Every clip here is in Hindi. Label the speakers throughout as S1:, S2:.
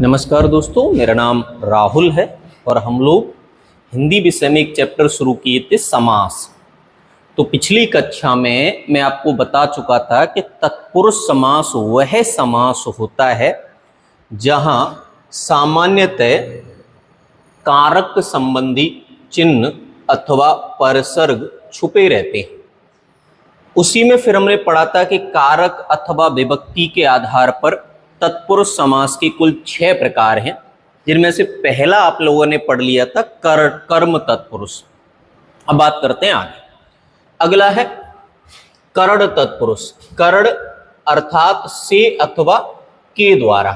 S1: नमस्कार दोस्तों, मेरा नाम राहुल है और हम लोग हिंदी विषय में एक चैप्टर शुरू किए थे, समास। तो पिछली कक्षा में मैं आपको बता चुका था कि तत्पुरुष समास वह समास होता है जहां सामान्यतः कारक संबंधी चिन्ह अथवा परसर्ग छुपे रहते हैं। उसी में फिर हमने पढ़ा था कि कारक अथवा विभक्ति के आधार पर तत्पुरुष समास के कुल 6 प्रकार हैं, जिनमें से पहला आप लोगों ने पढ़ लिया था कर्म तत्पुरुष। अब बात करते हैं आगे। अगला है करण तत्पुरुष। करण अर्थात से अथवा के द्वारा।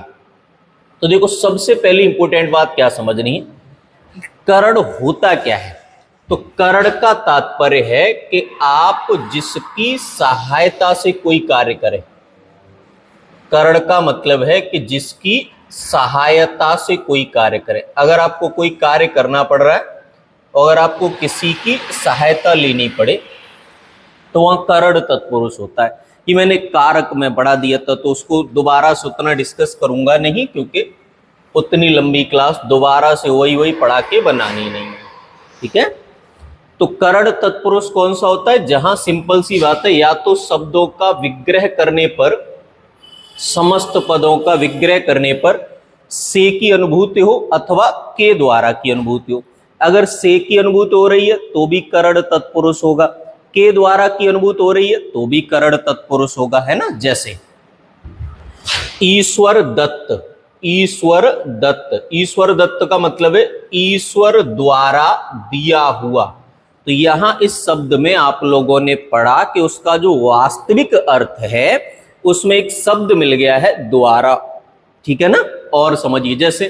S1: तो देखो, सबसे पहली इंपॉर्टेंट बात क्या समझनी है, करण होता क्या है। तो करण का तात्पर्य है कि आप जिसकी सहायता से कोई कार्य करें। करण का मतलब है कि जिसकी सहायता से कोई कार्य करे। अगर आपको कोई कार्य करना पड़ रहा है और अगर आपको किसी की सहायता लेनी पड़े तो वहां करण तत्पुरुष होता है। कि मैंने कारक में बढ़ा दिया था तो उसको दोबारा से उतना डिस्कस करूंगा नहीं, क्योंकि उतनी लंबी क्लास दोबारा से वही पढ़ा के बनानी नहीं है। ठीक है, तो करण तत्पुरुष कौन सा होता है, जहां सिंपल सी बात है, या तो शब्दों का विग्रह करने पर, समस्त पदों का विग्रह करने पर से की अनुभूति हो अथवा के द्वारा की अनुभूति हो। अगर से की अनुभूति हो रही है तो भी करण तत्पुरुष होगा, के द्वारा की अनुभूति हो रही है तो भी करण तत्पुरुष होगा, है ना। जैसे ईश्वर दत्त। ईश्वर दत्त, ईश्वर दत्त का मतलब है ईश्वर द्वारा दिया हुआ। तो यहां इस शब्द में आप लोगों ने पढ़ा कि उसका जो वास्तविक अर्थ है उसमें एक शब्द मिल गया है द्वारा। ठीक है ना। और समझिए, जैसे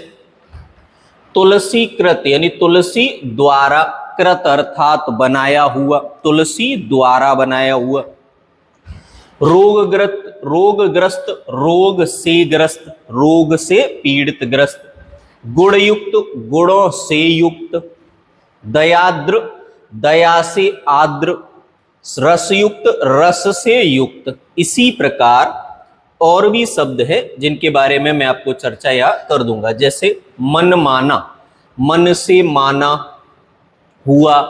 S1: तुलसी कृत, यानी तुलसी द्वारा, कृत अर्थात बनाया हुआ, तुलसी द्वारा बनाया हुआ। रोगग्रस्त, रोगग्रस्त, रोग से ग्रस्त, रोग से पीड़ित ग्रस्त। गुणयुक्त, गुणों से युक्त। दयाद्र, दया से आद्र। रसयुक्त, रस से युक्त। इसी प्रकार और भी शब्द है जिनके बारे में मैं आपको चर्चा यहाँ कर दूंगा। जैसे मन माना, मन से माना हुआ।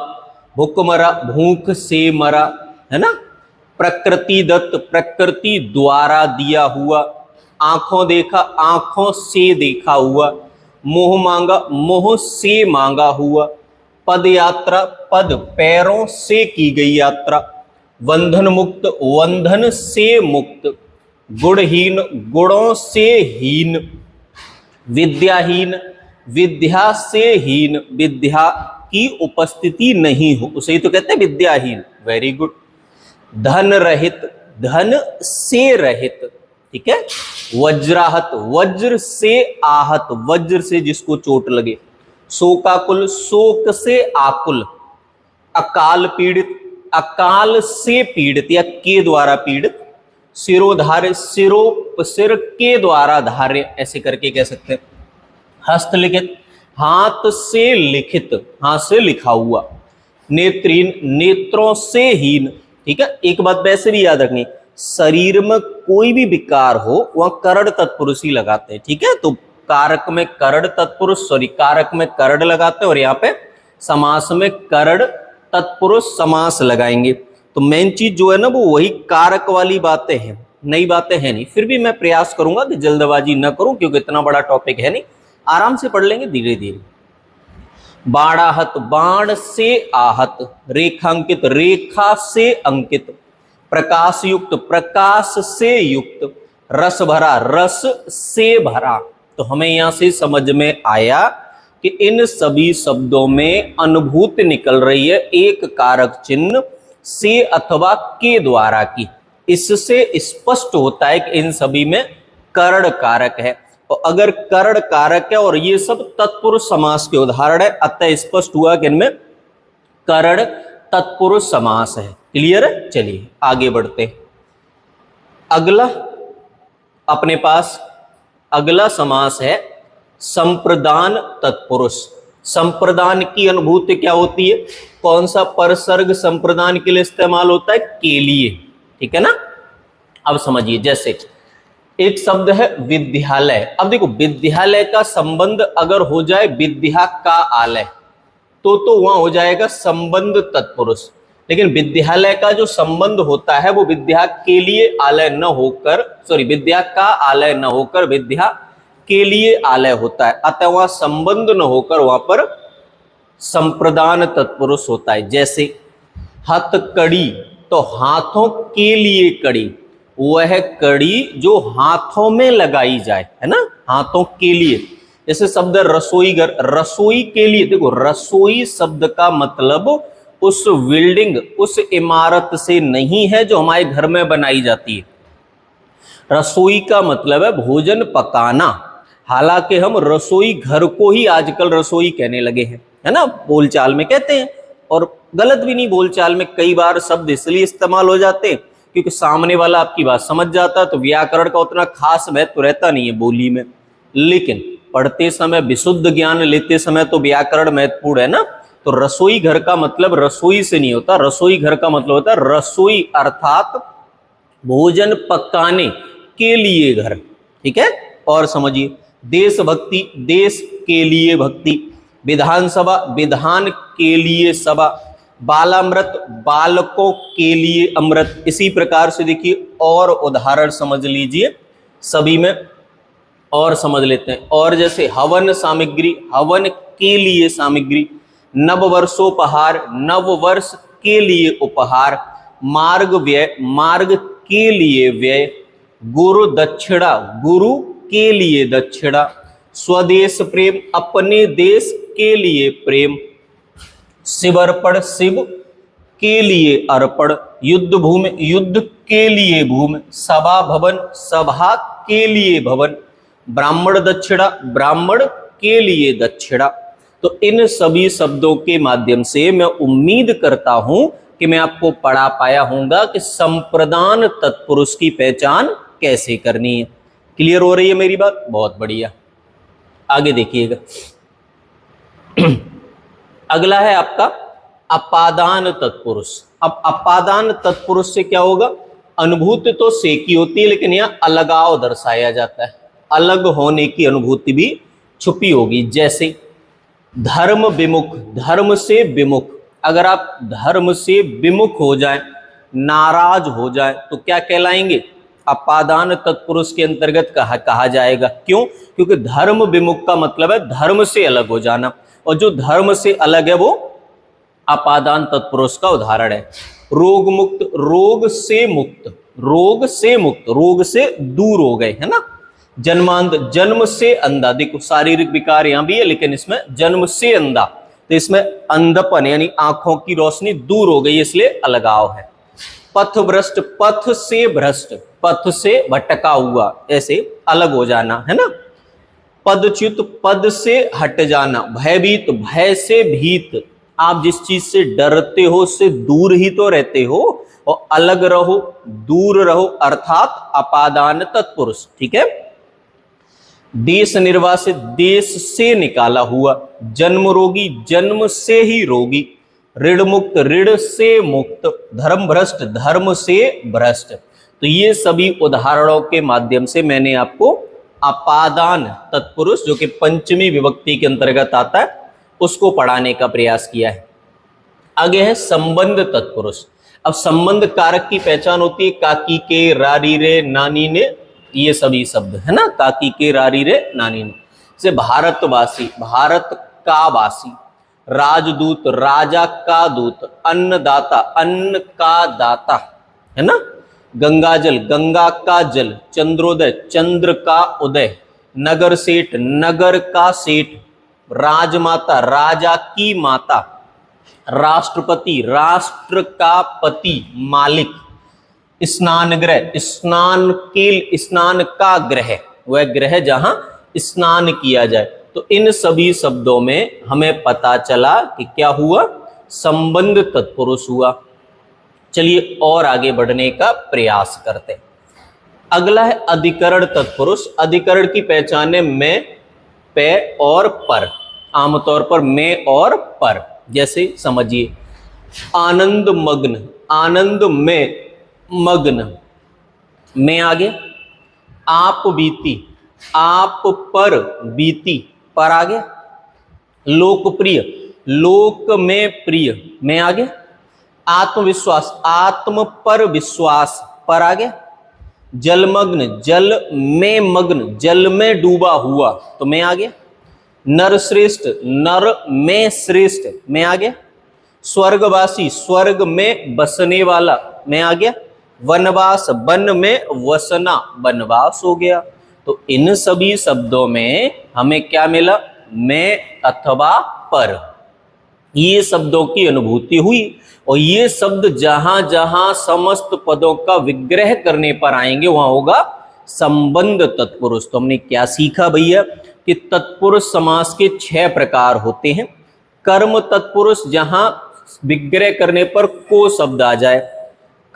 S1: भूखमरा, भूख से मरा, है ना। प्रकृति दत्त, प्रकृति द्वारा दिया हुआ। आंखों देखा, आंखों से देखा हुआ। मोह मांगा, मोह से मांगा हुआ। पद यात्रा, पद पैरों से की गई यात्रा। बंधन मुक्त, बंधन से मुक्त। गुणहीन, गुणों से हीन। विद्याहीन, विद्या से हीन, विद्या की उपस्थिति नहीं हो उसे ही तो कहते हैं विद्याहीन। Very good. धन रहित, धन से रहित। ठीक है। वज्राहत, वज्र से आहत, वज्र से जिसको चोट लगे। शोकाकुल, शोक से आकुल। अकाल पीड़ित, अकाल से पीड़ित या के द्वारा पीड़ित। सिरोधार्य, सिर के द्वारा धार्य, ऐसे करके कह सकते हैं। हस्तलिखित, हाथ से लिखित, हाथ से लिखा हुआ। नेत्रहीन, नेत्रों से हीन। ठीक है। एक बात वैसे भी याद रखनी, शरीर में कोई भी विकार हो वह करण तत्पुरुष ही लगाते हैं। ठीक है। तो कारक में करण तत्पुरुष, कारक में करण लगाते हैं और यहाँ पे समास में करण तत्पुरुष समास लगाएंगे। तो मेन चीज जो है ना वो वही कारक वाली बातें हैं, नई बातें हैं नहीं। फिर भी मैं प्रयास करूंगा कि जल्दबाजी न करूं, क्योंकि इतना बड़ा टॉपिक है नहीं, आराम से पढ़ लेंगे धीरे धीरे। बाणाहत, बाण से आहत। रेखांकित, रेखा से अंकित। प्रकाश युक्त, प्रकाश से युक्त। रस भरा, रस से भरा। तो हमें यहां से समझ में आया कि इन सभी शब्दों में अनुभूति निकल रही है एक कारक चिन्ह से अथवा के द्वारा की। इससे स्पष्ट होता है कि इन सभी में करण कारक है। और अगर करण कारक है और ये सब तत्पुरुष समास के उदाहरण है, अतः स्पष्ट हुआ कि इनमें करण तत्पुरुष समास है। क्लियर है। चलिए आगे बढ़ते हैं। अगला अपने पास अगला समास है संप्रदान तत्पुरुष। संप्रदान की अनुभूति क्या होती है, कौन सा परसर्ग संप्रदान के लिए इस्तेमाल होता है, के लिए। ठीक है ना। अब समझिए, जैसे एक शब्द है विद्यालय। अब देखो विद्यालय का संबंध अगर हो जाए विद्या का आलय तो वहां हो जाएगा संबंध तत्पुरुष। लेकिन विद्यालय का जो संबंध होता है वो विद्या के लिए आलय न होकर, सॉरी, विद्या का आलय न होकर विद्या के लिए आलय होता है। अतः वहां संबंध न होकर वहां पर संप्रदान तत्पुरुष होता है। जैसे हथकड़ी, तो हाथों के लिए कड़ी, वह कड़ी जो हाथों में लगाई जाए, है ना, हाथों के लिए। जैसे शब्द रसोई घर, रसोई के लिए। देखो रसोई शब्द का मतलब उस बिल्डिंग, उस इमारत से नहीं है जो हमारे घर में बनाई जाती है। रसोई का मतलब है भोजन पकाना। हालांकि हम रसोई घर को ही आजकल रसोई कहने लगे हैं, है ना, बोलचाल में कहते हैं। और गलत भी नहीं, बोलचाल में कई बार शब्द इसलिए इस्तेमाल हो जाते हैं क्योंकि सामने वाला आपकी बात समझ जाता है, तो व्याकरण का उतना खास महत्व रहता नहीं है बोली में। लेकिन पढ़ते समय, विशुद्ध ज्ञान लेते समय तो व्याकरण महत्वपूर्ण है ना। तो रसोई घर का मतलब रसोई से नहीं होता, रसोई घर का मतलब होता है रसोई अर्थात भोजन पकाने के लिए घर। ठीक है, और समझिए देशभक्ति, देश के लिए भक्ति। विधानसभा, विधान के लिए सभा। बालामृत, बालकों के लिए अमृत। इसी प्रकार से देखिए और उदाहरण समझ लीजिए सभी में, और समझ लेते हैं। और जैसे हवन सामग्री, हवन के लिए सामग्री। नववर्षोपहार, नववर्ष के लिए उपहार। मार्ग व्यय, मार्ग के लिए व्यय। गुरु दक्षिणा, गुरु के लिए दक्षिणा। स्वदेश प्रेम, अपने देश के लिए प्रेम। शिवर्पण, शिव के लिए अर्पण। युद्ध भूमि, युद्ध के लिए भूमि। सभा भवन, सभा के लिए भवन। ब्राह्मण दक्षिणा, ब्राह्मण के लिए दक्षिणा। तो इन सभी शब्दों के माध्यम से मैं उम्मीद करता हूं कि मैं आपको पढ़ा पाया होऊंगा कि संप्रदान तत्पुरुष की पहचान कैसे करनी है। क्लियर हो रही है मेरी बात? बहुत बढ़िया। आगे देखिएगा। अगला है आपका अपादान तत्पुरुष। अब अपादान तत्पुरुष से क्या होगा? अनुभूति तो से की होती है, लेकिन यहां अलगाव दर्शाया जाता है, अलग होने की अनुभूति भी छुपी होगी। जैसे धर्म विमुख, धर्म से विमुख। अगर आप धर्म से विमुख हो जाएं, नाराज हो जाएं, तो क्या कहलाएंगे? अपादान तत्पुरुष के अंतर्गत कहा जाएगा। क्यों? क्योंकि धर्म विमुख का मतलब है धर्म से अलग हो जाना, और जो धर्म से अलग है वो अपादान तत्पुरुष का उदाहरण है। रोग मुक्त, रोग से मुक्त, रोग से मुक्त, रोग से दूर हो गए, है ना। जन्मांध, जन्म से अंधा। देखो शारीरिक विकार यहां भी है, लेकिन इसमें जन्म से अंधा, तो इसमें अंधपन यानी आंखों की रोशनी दूर हो गई, इसलिए अलगाव है। पथ भ्रष्ट, पथ से भ्रष्ट, पथ से भटका हुआ, ऐसे अलग हो जाना, है ना। पदच्युत, पद से हट जाना। भयभीत, भय से भीत, आप जिस चीज से डरते हो उससे दूर ही तो रहते हो, और अलग रहो, दूर रहो, अर्थात अपादान तत्पुरुष। ठीक है। देश निर्वासित, देश से निकाला हुआ। जन्म रोगी, जन्म से ही रोगी। ऋण मुक्त, ऋण से मुक्त। धर्म भ्रष्ट, धर्म से भ्रष्ट। तो ये सभी उदाहरणों के माध्यम से मैंने आपको अपादान तत्पुरुष, जो कि पंचमी विभक्ति के अंतर्गत आता है, उसको पढ़ाने का प्रयास किया है। आगे है संबंध तत्पुरुष। अब संबंध कारक की पहचान होती है काकी के, रारी रे, नानी ने, ये सभी शब्द, है ना। काकी के, रारी रे, नानी ने। से भारतवासी, भारत का वासी। राजदूत, राजा का दूत। अन्नदाता, अन्न का दाता, है ना। गंगाजल, गंगा का जल। चंद्रोदय, चंद्र का उदय। नगर सेठ, नगर का सेठ। राजमाता, राजा की माता। राष्ट्रपति, राष्ट्र का पति, मालिक। स्नान गृह, स्नान के, स्नान का गृह, वह गृह जहां स्नान किया जाए। तो इन सभी शब्दों में हमें पता चला कि क्या हुआ? संबंध तत्पुरुष हुआ। चलिए और आगे बढ़ने का प्रयास करते हैं। अगला है अधिकरण तत्पुरुष। अधिकरण की पहचान है मैं, पे और पर। आमतौर पर मैं और पर। जैसे समझिए आनंद मग्न, आनंद में मग्न, मैं आगे। आप बीती, आप पर बीती, पर आ गया। लोकप्रिय, लोक में प्रिय, में आ गया। आत्मविश्वास, आत्म पर विश्वास, पर आ गया। जलमग्न, जल में मग्न, जल में डूबा हुआ, तो में आ गया। नर श्रेष्ठ, नर में श्रेष्ठ, में आ गया। स्वर्गवासी, स्वर्ग में बसने वाला, में आ गया। वनवास, वन में वसना, वनवास हो गया। तो इन सभी शब्दों में हमें क्या मिला? में अथवा पर। ये शब्दों की अनुभूति हुई और ये शब्द जहां जहां समस्त पदों का विग्रह करने पर आएंगे वहां होगा संबंध तत्पुरुष। तो हमने क्या सीखा भैया कि तत्पुरुष समास के 6 प्रकार होते हैं। कर्म तत्पुरुष, जहां विग्रह करने पर को शब्द आ जाए।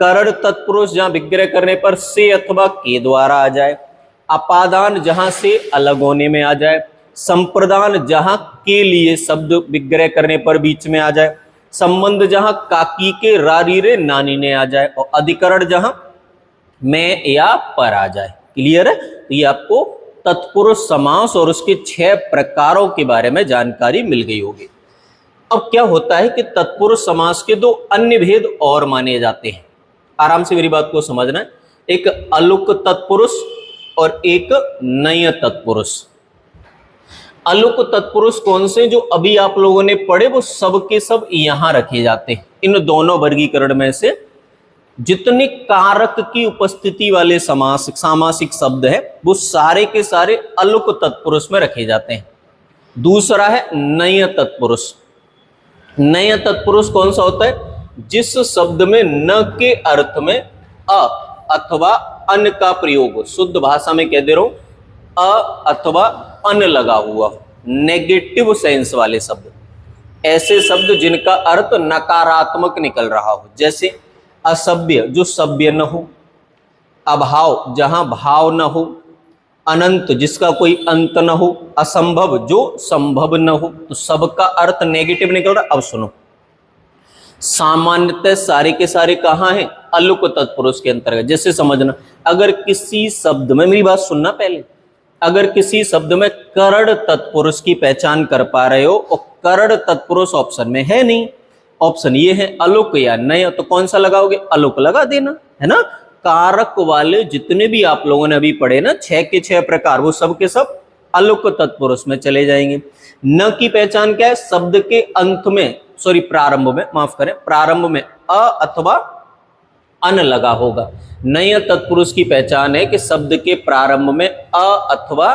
S1: करण तत्पुरुष, जहां विग्रह करने पर से अथवा के द्वारा आ जाए। अपादान, जहां से अलग होने में आ जाए। संप्रदान, जहां के लिए शब्द विग्रह करने पर बीच में आ जाए। संबंध, जहां काकी के रारी रे नानी ने आ जाए। और अधिकरण, जहां में या पर आ जाए। क्लियर है? तो ये आपको तत्पुरुष समास और उसके 6 प्रकारों के बारे में जानकारी मिल गई होगी। अब क्या होता है कि तत्पुरुष समास के 2 अन्य भेद और माने जाते हैं। आराम से मेरी बात को समझना है। एक अलुक तत्पुरुष और एक नय तत्पुरुष। अलुक तत्पुरुष कौन से? जो अभी आप लोगों ने पढ़े वो सब के सब यहां रखे जाते हैं। इन दोनों वर्गीकरण में से जितने कारक की उपस्थिति वाले समास सामासिक शब्द है वो सारे के सारे अलुक तत्पुरुष में रखे जाते हैं। दूसरा है नय तत्पुरुष। नय तत्पुरुष कौन सा होता है? जिस शब्द में न के अर्थ में अ अथवा अन का प्रयोग हो। शुद्ध भाषा में कह दे रहा हूं, अ अथवा अन लगा हुआ, नेगेटिव सेंस वाले शब्द। ऐसे शब्द जिनका अर्थ नकारात्मक निकल रहा हो, जैसे असभ्य, जो सभ्य न हो। अभाव, जहां भाव न हो। अनंत, जिसका कोई अंत न हो। असंभव, जो संभव न हो। तो सबका अर्थ नेगेटिव निकल रहा। अब सुनो, सामान्यतः सारे के सारे कहां हैं? अलुक तत्पुरुष के अंतर्गत। जैसे समझना, अगर किसी शब्द में, मेरी बात सुनना पहले, अगर किसी शब्द में करण तत्पुरुष की पहचान कर पा रहे हो और करण तत्पुरुष ऑप्शन में है नहीं, ऑप्शन ये है अलुक या नय, तो कौन सा लगाओगे? अलुक लगा देना, है ना। कारक वाले जितने भी आप लोगों ने अभी पढ़े ना 6 के 6 प्रकार, वो सब के सब अलुक तत्पुरुष में चले जाएंगे। न की पहचान क्या है? शब्द के अंत में, सॉरी प्रारंभ में, माफ करें, प्रारंभ में अ अथवा अन लगा होगा। नय तत्पुरुष की पहचान है कि शब्द के प्रारंभ में अ अथवा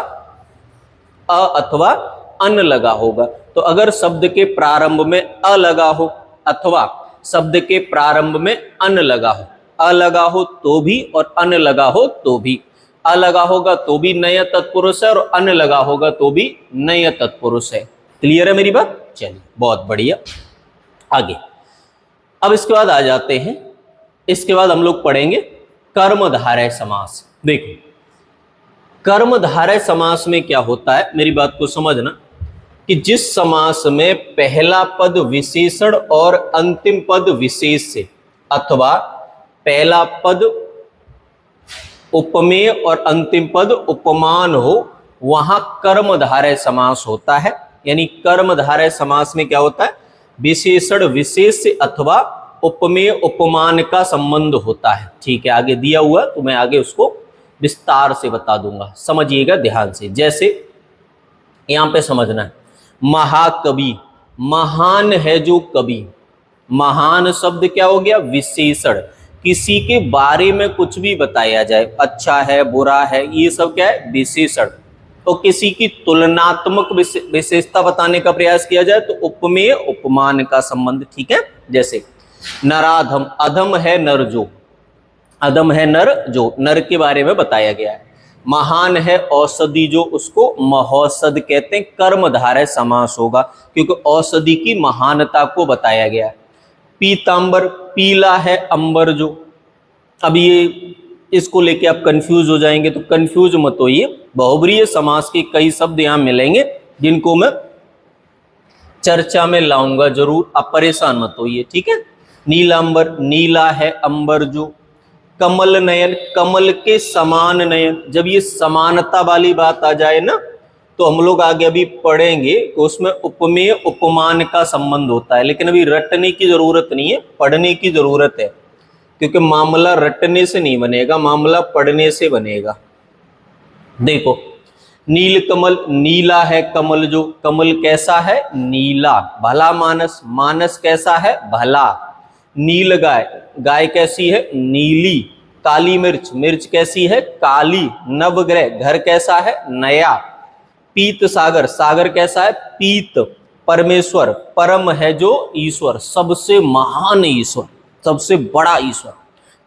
S1: अन लगा होगा। तो अगर शब्द के प्रारंभ में अ लगा हो अथवा शब्द के प्रारंभ में अन लगा हो, अ लगा हो तो भी और अन लगा हो तो भी, अ लगा होगा तो भी नय तत्पुरुष है और अन लगा होगा तो भी नय तत्पुरुष है। क्लियर है मेरी बात? चलिए, बहुत बढ़िया। आगे अब इसके बाद आ जाते हैं, इसके बाद हम लोग पढ़ेंगे कर्मधारय समास। देखो, कर्मधारय समास में क्या होता है, मेरी बात को समझना, कि जिस समास में पहला पद विशेषण और अंतिम पद विशेष से अथवा पहला पद उपमेय और अंतिम पद उपमान हो, वहां कर्मधारय समास होता है। यानी कर्मधारय समास में क्या होता है? विशेषण विशेष से अथवा उपमेय उपमान का संबंध होता है। ठीक है, आगे दिया हुआ तो मैं आगे उसको विस्तार से बता दूंगा, समझिएगा ध्यान से। जैसे यहां पे समझना है, महाकवि, महान है जो कवि। महान शब्द क्या हो गया? विशेषण। किसी के बारे में कुछ भी बताया जाए, अच्छा है बुरा है, ये सब क्या है? विशेषण। तो किसी की तुलनात्मक विशेषता बताने का प्रयास किया जाए तो उपमेय उपमान का संबंध। ठीक है, जैसे नराधम, अधम है नर जो, अधम है नर जो, नर के बारे में बताया गया है। महान है औषधि जो, उसको महौषध कहते हैं। कर्मधारय समास होगा क्योंकि औषधि की महानता को बताया गया है। पीतांबर, पीला है अंबर जो। अब ये इसको लेके आप कंफ्यूज हो जाएंगे, तो कंफ्यूज मत होइए। बहुब्रीहि समास के कई शब्द यहां मिलेंगे जिनको मैं चर्चा में लाऊंगा जरूर, आप परेशान मत होइए। ठीक है, नीलांबर, नीला है अंबर जो। कमल नयन, कमल के समान नयन। जब ये समानता वाली बात आ जाए ना, तो हम लोग आगे अभी पढ़ेंगे तो उसमें उपमेय उपमान का संबंध होता है, लेकिन अभी रटने की जरूरत नहीं है, पढ़ने की जरूरत है, क्योंकि मामला रटने से नहीं बनेगा, मामला पढ़ने से बनेगा। देखो, नील कमल, नीला है कमल, जो कमल कैसा है, नीला। भला मानस, मानस कैसा है, भला। नील गाय, गाय कैसी है, नीली। काली मिर्च, मिर्च कैसी है, काली। नवग्रह, घर कैसा है, नया। पीत सागर, सागर कैसा है, पीत। परमेश्वर, परम है जो ईश्वर, सबसे महान ईश्वर, सबसे बड़ा ईश्वर।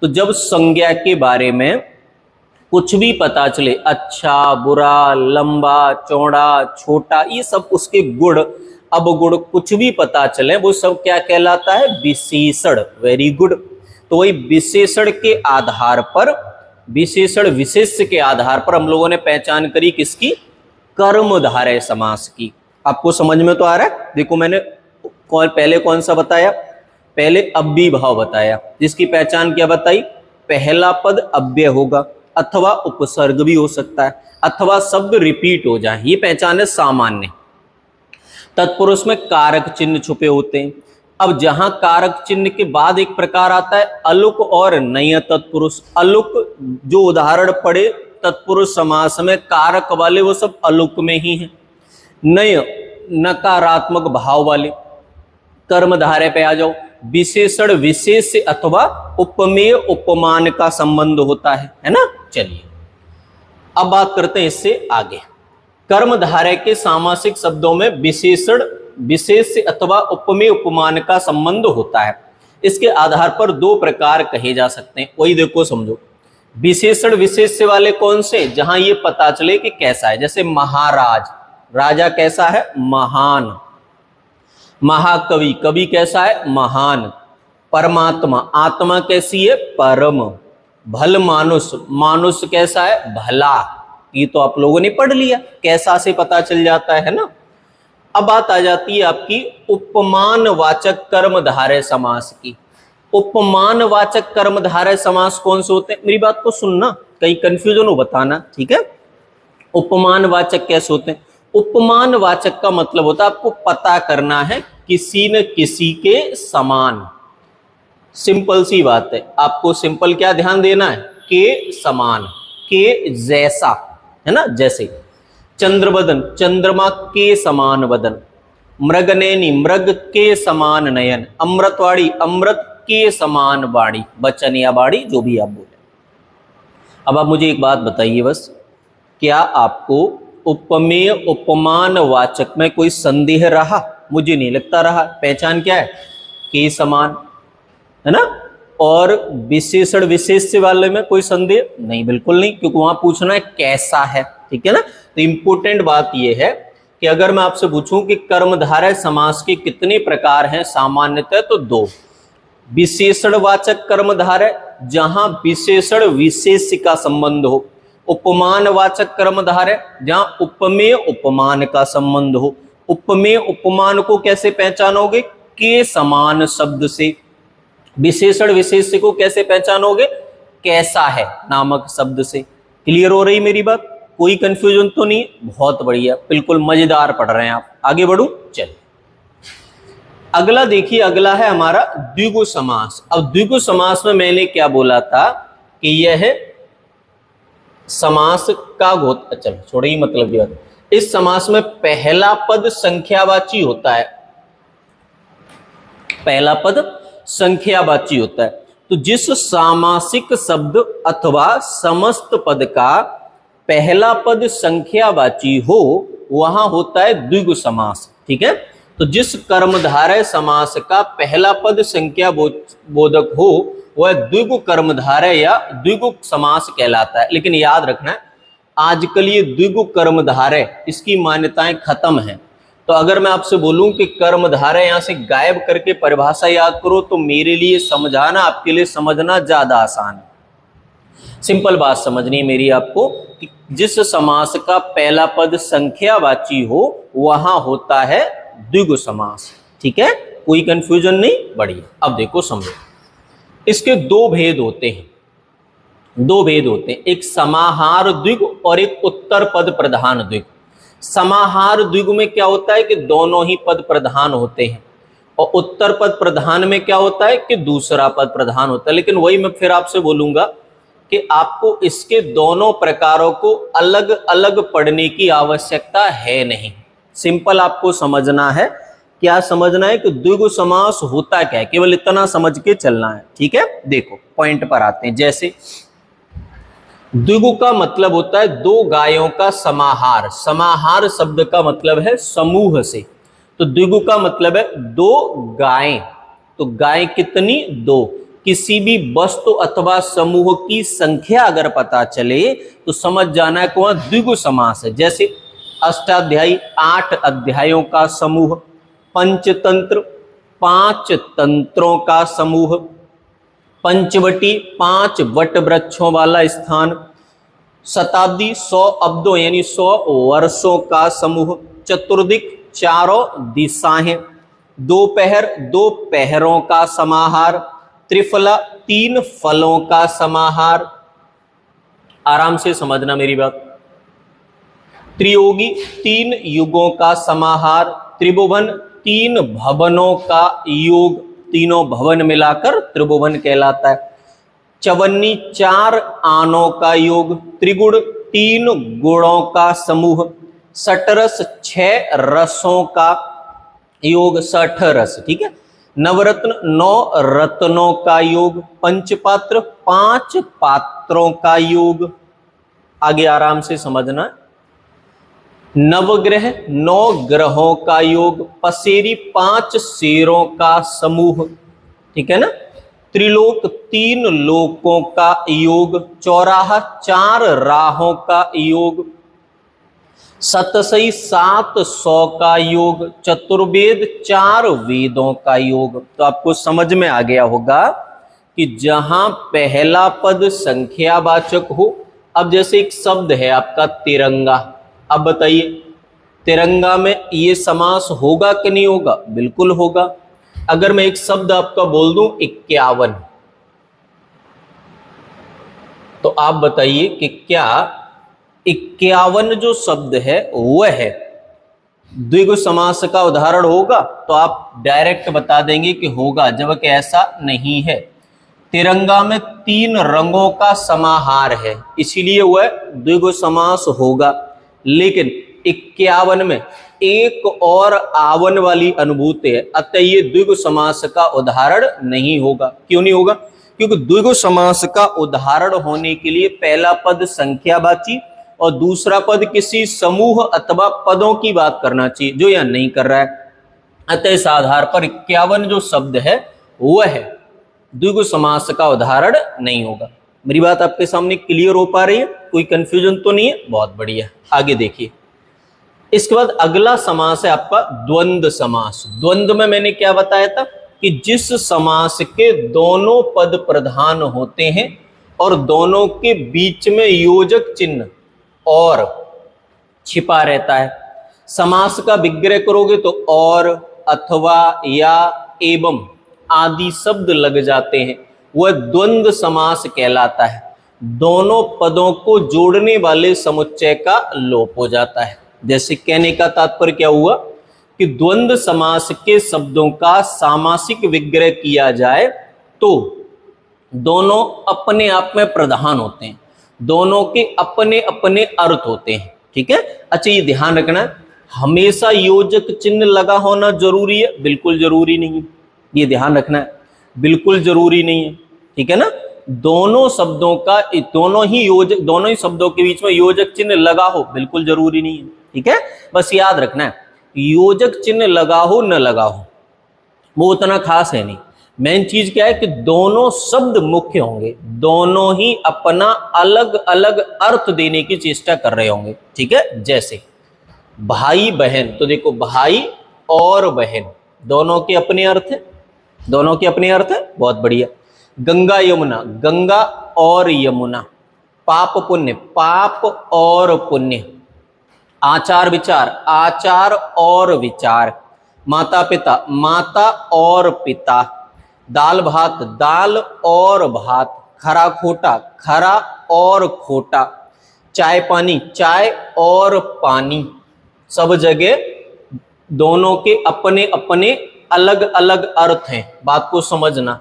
S1: तो जब संज्ञा के बारे में कुछ भी पता चले, अच्छा बुरा, लंबा चौड़ा छोटा, ये सब उसके गुण अवगुण कुछ भी पता चले, वो सब क्या कहलाता है, विशेषण। Very good. तो वही विशेषण के आधार पर, विशेषण विशेष्य के आधार पर हम लोगों ने पहचान करी किसकी, कर्मधारय समास की। आपको समझ में तो आ रहा है। देखो मैंने पहले कौन सा बताया, पहले अव्ययीभाव बताया, जिसकी पहचान क्या बताई, पहला पद अव्यय होगा, अथवा उपसर्ग भी हो सकता है, अथवा शब्द रिपीट हो जाए, ये पहचान है सामान्य। तत्पुरुष में कारक चिन्ह छुपे होते हैं। अब जहां कारक चिन्ह के बाद एक प्रकार आता है अलुक और नय तत्पुरुष। अलुक जो उदाहरण पड़े तत्पुरुष समास में कारक वाले, वो सब अलुक में ही हैं। नय नकारात्मक भाव वाले। कर्मधारय पे आ जाओ, विशेषण विशेष से अथवा उपमेय उपमान का संबंध होता है ना। चलिए अब बात करते हैं इससे आगे। कर्मधारय के सामासिक शब्दों में विशेषण विशेष से अथवा उपमेय उपमान का संबंध होता है। इसके आधार पर दो प्रकार कहे जा सकते हैं, वही देखो समझो। विशेषण विशेष वाले कौन से, जहां ये पता चले कि कैसा है, जैसे महाराज, राजा कैसा है, महान। महाकवि, कवि कैसा है, महान। परमात्मा, आत्मा कैसी है, परम। भल मानुष, मानुष कैसा है, भला। ये तो आप लोगों ने पढ़ लिया, कैसा से पता चल जाता है ना। अब बात आ जाती है आपकी उपमान वाचक कर्मधारय समास की। उपमान वाचक कर्मधारय समास कौन से होते हैं, मेरी बात को सुनना, कहीं कंफ्यूजन हो बताना, ठीक है। उपमान वाचक कैसे होते हैं, उपमान वाचक का मतलब होता है आपको पता करना है किसी न किसी के समान। सिंपल सी बात है, आपको सिंपल क्या ध्यान देना है, के समान, के जैसा, है ना। जैसे चंद्रबदन, चंद्रमा के समान बदन। मृगनयनी, मृग के समान नयन। अमृतवाणी, अमृत के समान वाणी, वचन या वाणी जो भी आप बोले। अब आप मुझे एक बात बताइए बस, क्या आपको उपमेय उपमान वाचक में कोई संदेह रहा, मुझे नहीं लगता रहा। पहचान क्या है, के समान, है ना। और विशेषण विशेष वाले में कोई संदेह नहीं, बिल्कुल नहीं, क्योंकि वहां पूछना है कैसा है, ठीक है ना। तो इंपोर्टेंट बात यह है कि अगर मैं आपसे पूछूं कि कर्मधारय समास के कितने प्रकार हैं, सामान्यतः तो दो। विशेषणवाचक कर्मधारय, जहां विशेषण विशेष का संबंध हो। उपमानवाचक कर्मधारय, जहां उपमेय उपमान का संबंध हो। उपमेय उपमान को कैसे पहचानोगे, के समान शब्द से। विशेषण विशेष को कैसे पहचानोगे, कैसा है नामक शब्द से। क्लियर हो रही मेरी बात, कोई कंफ्यूजन तो नहीं, बहुत बढ़िया, बिल्कुल मजेदार पढ़ रहे हैं आप। आगे बढ़ूं, चलिए अगला देखिए, अगला है हमारा द्विगु समास। अब द्विगु समास में मैंने क्या बोला था कि यह समास का चलो छोड़िए, मतलब ये इस समास में पहला पद संख्यावाची होता है, पहला पद संख्यावाची होता है। तो जिस सामासिक शब्द अथवा समस्त पद का पहला पद संख्यावाची हो वहां होता है द्विगु समास, ठीक है। तो जिस कर्मधारय समास का पहला पद संख्या बोधक हो वह द्विगु कर्मधारय या द्विगु समास कहलाता है। लेकिन याद रखना है, आजकल ये द्विगु कर्मधारय इसकी मान्यताएं खत्म हैं। तो अगर मैं आपसे बोलूं कि कर्मधारय यहां से गायब करके परिभाषा याद करो, तो मेरे लिए समझाना, आपके लिए समझना ज्यादा आसान है। सिंपल बात समझनी है मेरी आपको कि जिस समास का पहला पद संख्यावाची हो वहां होता है द्विगु समास, ठीक है। कोई कंफ्यूजन नहीं, बढ़िया। अब देखो समझो, इसके दो भेद होते हैं। दो भेद होते हैं, एक समाहार द्विगु और एक उत्तर पद प्रधान द्विगु। समाहार द्विगु में क्या होता है कि दोनों ही पद प्रधान होते हैं, और उत्तर पद प्रधान में क्या होता है कि दूसरा पद प्रधान होता है। लेकिन वही मैं फिर आपसे बोलूंगा कि आपको इसके दोनों प्रकारों को अलग अलग पढ़ने की आवश्यकता है नहीं। सिंपल आपको समझना है, क्या समझना है कि द्विगु समास होता क्या है, केवल इतना समझ के चलना है। ठीक है, देखो पॉइंट पर आते हैं। जैसे द्विगु का मतलब होता है दो गायों का समाहार। समाहार शब्द का मतलब है समूह से, तो द्विगु का मतलब है दो गायें। तो गाय कितनी? दो। किसी भी वस्तु अथवा समूह की संख्या अगर पता चले तो समझ जाना है कि वह द्विगु समास है। जैसे अष्टाध्यायी 8 अध्यायों का समूह, पंचतंत्र 5 तंत्रों का समूह, पंचवटी 5 वट वृक्षों वाला स्थान, शताब्दी 100 अब्दों यानी 100 वर्षों का समूह, चतुर्दिक 4 दिशाएं, दोपहर 2 पहरों का समाहार, त्रिफला 3 फलों का समाहार। आराम से समझना मेरी बात। त्रियोगी 3 युगों का समाहार, त्रिभुवन 3 भवनों का योग, तीनों भवन मिलाकर त्रिभुवन कहलाता है। चवन्नी 4 आनों का योग, त्रिगुण 3 गुणों का समूह, सठरस 6 रसों का योग, 60 रस। ठीक है। नवरत्न 9 रत्नों का योग, पंचपात्र 5 पात्रों का योग। आगे आराम से समझना। नवग्रह 9 ग्रहों का योग, पसेरी 5 शेरों का समूह। ठीक है ना। त्रिलोक 3 लोकों का योग, चौराहा 4 राहों का योग, सतसई 700 का योग, चतुर्वेद 4 वेदों का योग। तो आपको समझ में आ गया होगा कि जहां पहला पद संख्यावाचक हो। अब जैसे एक शब्द है आपका तिरंगा, अब बताइए तिरंगा में ये समास होगा कि नहीं होगा? बिल्कुल होगा। अगर मैं एक शब्द आपका बोल दूं 51, तो आप बताइए कि क्या 51 जो शब्द है वह है द्विगु समास का उदाहरण होगा? तो आप डायरेक्ट बता देंगे कि होगा, जबकि ऐसा नहीं है। तिरंगा में 3 रंगों का समाहार है, इसीलिए वह द्विगु समास होगा। लेकिन 51 में एक और आवन वाली अनुभूति है, अतः ये द्विगु समास का उदाहरण नहीं होगा। क्यों नहीं होगा? क्योंकि द्विगु समास का उदाहरण होने के लिए पहला पद संख्यावाची और दूसरा पद किसी समूह अथवा पदों की बात करना चाहिए, जो यह नहीं कर रहा है। अतः इस आधार पर 51 जो शब्द है वह है द्विगु समास का उदाहरण नहीं होगा। मेरी बात आपके सामने क्लियर हो पा रही है? कोई कंफ्यूजन तो नहीं है? बहुत बढ़िया। आगे देखिए, इसके बाद अगला समास है आपका द्वंद्व समास। द्वंद्व में मैंने क्या बताया था कि जिस समास के दोनों पद प्रधान होते हैं और दोनों के बीच में योजक चिन्ह और छिपा रहता है। समास का विग्रह करोगे तो और, अथवा, या, एवं आदि शब्द लग जाते हैं, वह द्वंद्व समास कहलाता है। दोनों पदों को जोड़ने वाले समुच्चय का लोप हो जाता है। जैसे कहने का तात्पर्य क्या हुआ कि द्वंद्व समास के शब्दों का सामासिक विग्रह किया जाए तो दोनों अपने आप में प्रधान होते हैं, दोनों के अपने अपने अर्थ होते हैं। ठीक है। अच्छा, ये ध्यान रखना है, हमेशा योजक चिन्ह लगा होना जरूरी है? बिल्कुल जरूरी नहीं है। ये ध्यान रखना है, बिल्कुल जरूरी नहीं है। ठीक है ना। दोनों शब्दों का दोनों ही शब्दों के बीच में योजक चिन्ह लगा हो, बिल्कुल जरूरी नहीं है। ठीक है। बस याद रखना है, योजक चिन्ह लगा हो न लगा हो वो उतना खास है नहीं। मेन चीज क्या है कि दोनों शब्द मुख्य होंगे, दोनों ही अपना अलग अलग अर्थ देने की चेष्टा कर रहे होंगे। ठीक है। जैसे भाई बहन, तो देखो भाई और बहन दोनों के अपने अर्थ है, दोनों के अपने अर्थ है। बहुत बढ़िया। गंगा यमुना, गंगा और यमुना। पाप पुण्य, पाप और पुण्य। आचार विचार, आचार और विचार। माता पिता, माता और पिता। दाल भात, दाल और भात। खरा खोटा, खरा और खोटा, चाय पानी, चाय और पानी, सब जगह दोनों के अपने अपने अलग अलग अर्थ हैं, बात को समझना।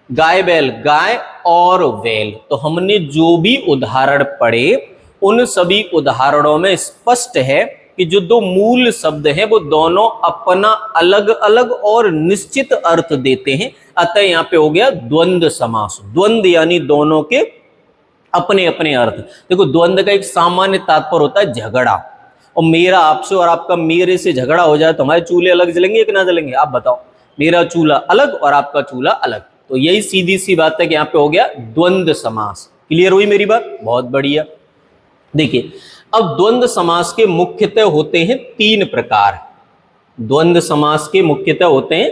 S1: गाय बैल, गाय और बैल, तो हमने जो भी उदाहरण पढ़े उन सभी उदाहरणों में स्पष्ट है कि जो दो मूल शब्द हैं वो दोनों अपना अलग अलग और निश्चित अर्थ देते हैं। अतः यहाँ पे हो गया द्वंद्व समास। द्वंद्व यानी दोनों के अपने अपने अर्थ। देखो द्वंद्व का एक सामान्य तात्पर्य होता है झगड़ा, और मेरा आपसे और आपका मेरे से झगड़ा हो जाए तो हमारे चूल्हे अलग जलेंगे कि ना जलेंगे, आप बताओ। मेरा चूल्हा अलग और आपका चूल्हा अलग, तो यही सीधी सी बात है कि यहाँ पे हो गया द्वंद्व समास। क्लियर हुई मेरी बात? बहुत बढ़िया। देखिए अब द्वंद्व समास के मुख्यतः होते हैं तीन प्रकार। द्वंद्व समास के मुख्यतः होते हैं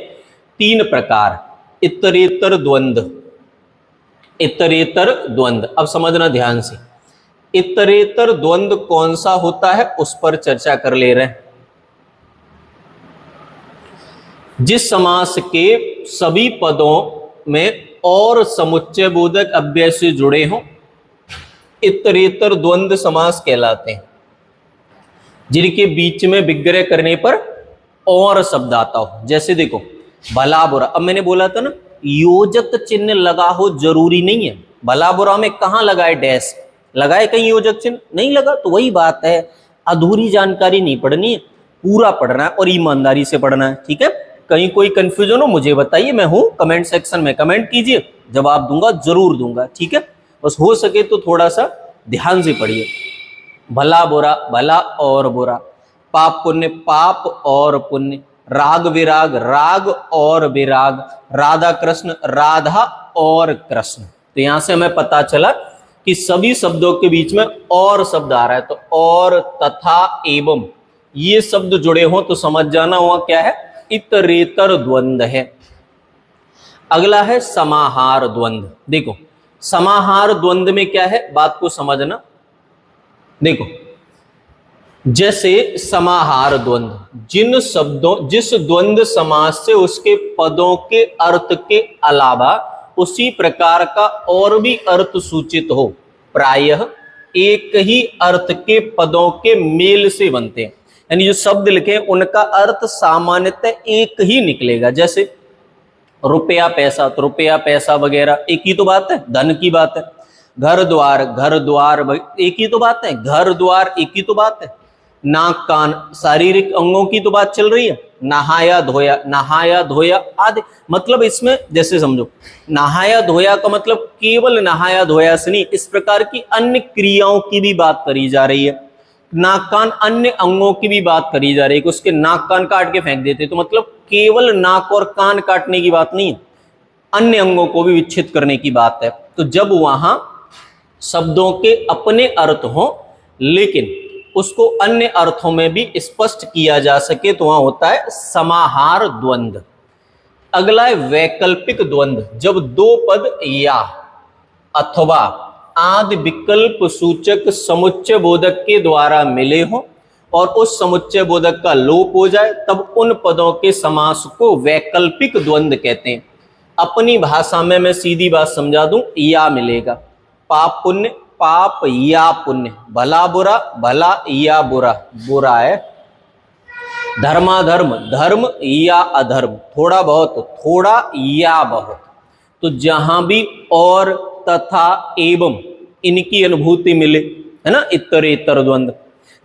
S1: तीन प्रकार। इतरेतर द्वंद्व, इतरेतर द्वंद्व। अब समझना ध्यान से, इतरेतर द्वंद्व कौन सा होता है उस पर चर्चा कर ले रहे हैं। जिस समास के सभी पदों में और समुच्चय बोधक अव्यय से जुड़े हों, इतरेतर द्वंद्व समास कहलाते हैं। जिनके बीच में विग्रह करने पर और शब्द आता हो, जैसे देखो भला बुरा। अब मैंने बोला था ना योजक चिन्ह लगा हो जरूरी नहीं है। भला बुरा में कहां लगाए डैश, लगाए कहीं योजक चिन्ह नहीं लगा, तो वही बात है, अधूरी जानकारी नहीं पढ़नी है, पूरा पढ़ना है और ईमानदारी से पढ़ना है। ठीक है, कहीं कोई कंफ्यूजन हो मुझे बताइए, मैं हूं कमेंट सेक्शन में, कमेंट कीजिए, जवाब दूंगा, जरूर दूंगा। ठीक है, बस हो सके तो थोड़ा सा ध्यान से पढ़िए। भला बुरा, भला और बुरा, पाप पुण्य, पाप और पुण्य, राग विराग, राग और विराग, राधा कृष्ण, राधा और कृष्ण। तो यहां से हमें पता चला कि सभी शब्दों के बीच में और शब्द आ रहा है, तो और, तथा, एवं ये शब्द जुड़े हों तो समझ जाना हुआ क्या है, इतरेतर द्वंद्व है। अगला है समाहार द्वंद्व। देखो समाहार द्वंद्व में क्या है, बात को समझना। देखो जैसे समाहार द्वंद्व, जिन शब्दों, जिस द्वंद्व समास से उसके पदों के अर्थ के अलावा उसी प्रकार का और भी अर्थ सूचित हो, प्रायः एक ही अर्थ के पदों के मेल से बनते हैं। यानी जो शब्द लिखे उनका अर्थ सामान्यतः एक ही निकलेगा। जैसे रुपया पैसा, तो रुपया पैसा वगैरह एक ही तो बात है, धन की बात है। घर द्वार, घर द्वार एक ही तो बात है, घर द्वार एक ही तो बात है। नाक कान, शारीरिक अंगों की तो बात चल रही है। नहाया धोया, नहाया धोया आदि। मतलब इसमें जैसे समझो, नहाया धोया का मतलब केवल नहाया धोया से नहीं, इस प्रकार की अन्य क्रियाओं की भी बात करी जा रही है। नाक कान अन्य अंगों की भी बात करी जा रही है कि उसके नाक कान काट के फेंक देते, तो मतलब केवल नाक और कान काटने की बात नहीं है, अन्य अंगों को भी विच्छेद करने की बात है। तो जब वहां शब्दों के अपने अर्थ हो लेकिन उसको अन्य अर्थों में भी स्पष्ट किया जा सके तो वहां होता है समाहार द्वंद्व। अगला है वैकल्पिक द्वंद्व। जब दो पद या अथवा आदि विकल्प सूचक समुच्चय बोधक के द्वारा मिले हो और उस समुच्चय बोधक का लोप हो जाए, तब उन पदों के समास को वैकल्पिक द्वंद्व कहते हैं। अपनी भाषा में मैं सीधी बात समझा दूं, या मिलेगा, पाप पुण्य, पाप या पुण्य, भला बुरा, भला या बुरा, बुरा है, धर्माधर्म, धर्म या अधर्म, थोड़ा बहुत, थोड़ा या बहुत। तो जहां भी और, तथा, एवं इनकी अनुभूति मिले, है ना, इतरेतर द्वंद्व।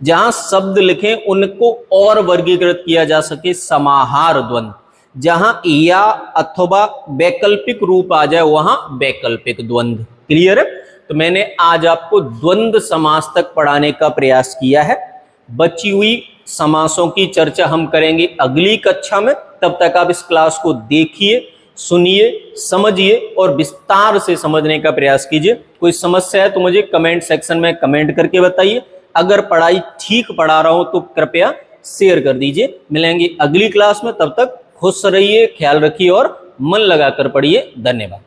S1: जहां शब्द लिखे उनको और वर्गीकृत किया जा सके, समाहार द्वंद्व। जहां या अथवा वैकल्पिक रूप आ जाए वहां वैकल्पिक द्वंद्व। क्लियर है? तो मैंने आज आपको द्वंद्व समास तक पढ़ाने का प्रयास किया है। बची हुई समासों की चर्चा हम करेंगे अगली कक्षा में। तब तक आप इस क्लास को देखिए, सुनिए, समझिए और विस्तार से समझने का प्रयास कीजिए। कोई समस्या है तो मुझे कमेंट सेक्शन में कमेंट करके बताइए। अगर पढ़ाई ठीक पढ़ा रहा हूं तो कृपया शेयर कर दीजिए। मिलेंगे अगली क्लास में, तब तक खुश रहिए, ख्याल रखिए और मन लगाकर पढ़िए। धन्यवाद।